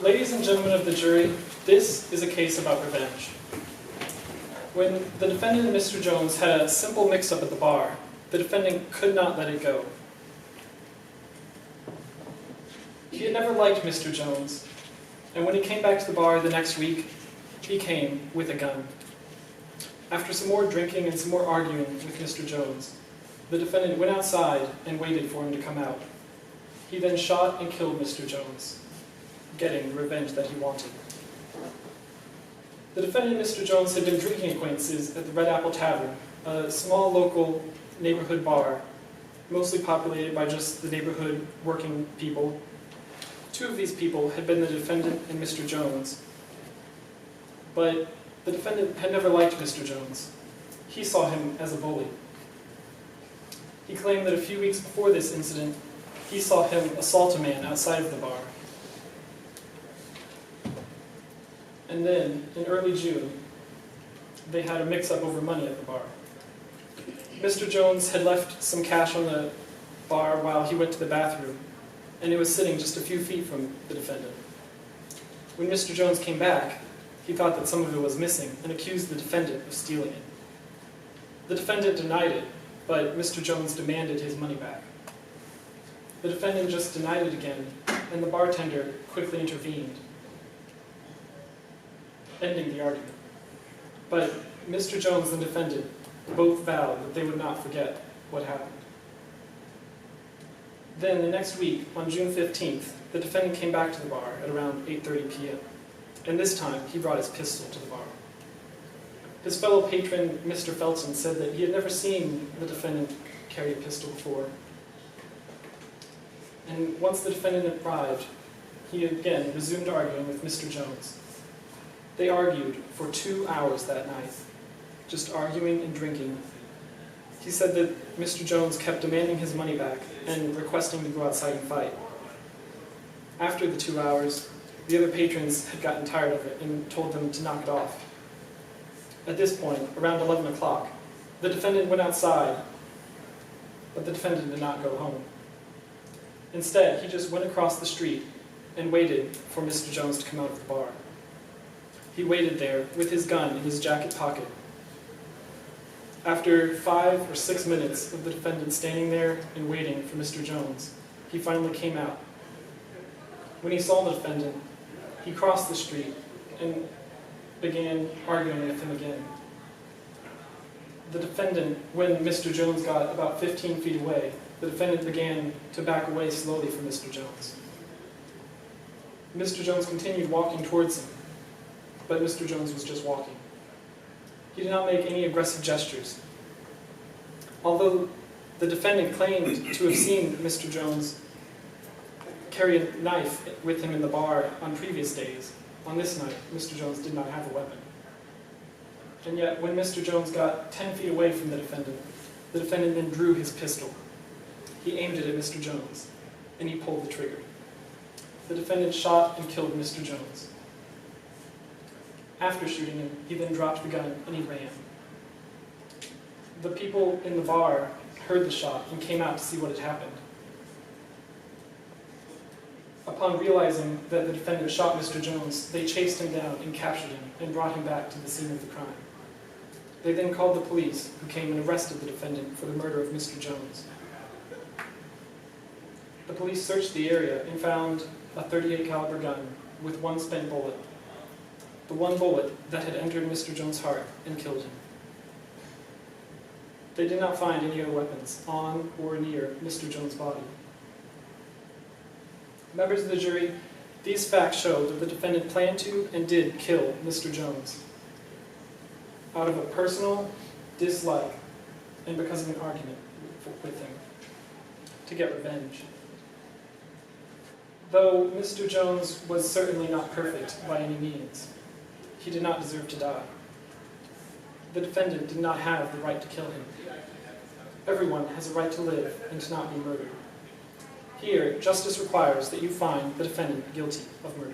Ladies and gentlemen of the jury, this is a case about revenge. When the defendant, Mr. Jones, had a simple mix-up at the bar, the defendant could not let it go. He had never liked Mr. Jones, and when he came back to the bar the next week, he came with a gun. After some more drinking and some more arguing with Mr. Jones, the defendant went outside and waited for him to come out. He then shot and killed Mr. Jones, getting the revenge that he wanted. The defendant, Mr. Jones, had been drinking acquaintances at the Red Apple Tavern, a small local neighborhood bar, mostly populated by just the neighborhood working people. Two of these people had been the defendant and Mr. Jones, but the defendant had never liked Mr. Jones. He saw him as a bully. He claimed that a few weeks before this incident, he saw him assault a man outside of the bar. And then, in early June, they had a mix-up over money at the bar. Mr. Jones had left some cash on the bar while he went to the bathroom, and it was sitting just a few feet from the defendant. When Mr. Jones came back, he thought that some of it was missing and accused the defendant of stealing it. The defendant denied it, but Mr. Jones demanded his money back. The defendant just denied it again, and the bartender quickly intervened, ending the argument. But Mr. Jones and the defendant both vowed that they would not forget what happened. Then the next week, on June 15th, the defendant came back to the bar at around 8:30 p.m. And this time, he brought his pistol to the bar. His fellow patron, Mr. Felton, said that he had never seen the defendant carry a pistol before. And once the defendant arrived, he again resumed arguing with Mr. Jones. They argued for 2 hours that night, just arguing and drinking. He said that Mr. Jones kept demanding his money back and requesting to go outside and fight. After the 2 hours, the other patrons had gotten tired of it and told them to knock it off. At this point, around 11 o'clock, the defendant went outside, but the defendant did not go home. Instead, he just went across the street and waited for Mr. Jones to come out of the bar. He waited there with his gun in his jacket pocket. After 5 or 6 minutes of the defendant standing there and waiting for Mr. Jones, he finally came out. When he saw the defendant, he crossed the street and began arguing with him again. The defendant, when Mr. Jones got about 15 feet away, the defendant began to back away slowly from Mr. Jones. Mr. Jones continued walking towards him, but Mr. Jones was just walking. He did not make any aggressive gestures. Although the defendant claimed to have seen Mr. Jones carry a knife with him in the bar on previous days, on this night, Mr. Jones did not have a weapon. And yet, when Mr. Jones got 10 feet away from the defendant then drew his pistol. He aimed it at Mr. Jones, and he pulled the trigger. The defendant shot and killed Mr. Jones. After shooting him, he then dropped the gun and he ran. The people in the bar heard the shot and came out to see what had happened. Upon realizing that the defendant shot Mr. Jones, they chased him down and captured him and brought him back to the scene of the crime. They then called the police, who came and arrested the defendant for the murder of Mr. Jones. The police searched the area and found a .38 caliber gun with one spent bullet, the one bullet that had entered Mr. Jones' heart and killed him. They did not find any other weapons on or near Mr. Jones' body. Members of the jury, these facts show that the defendant planned to and did kill Mr. Jones out of a personal dislike and because of an argument with him to get revenge. Though Mr. Jones was certainly not perfect by any means, he did not deserve to die. The defendant did not have the right to kill him. Everyone has a right to live and to not be murdered. Here, justice requires that you find the defendant guilty of murder.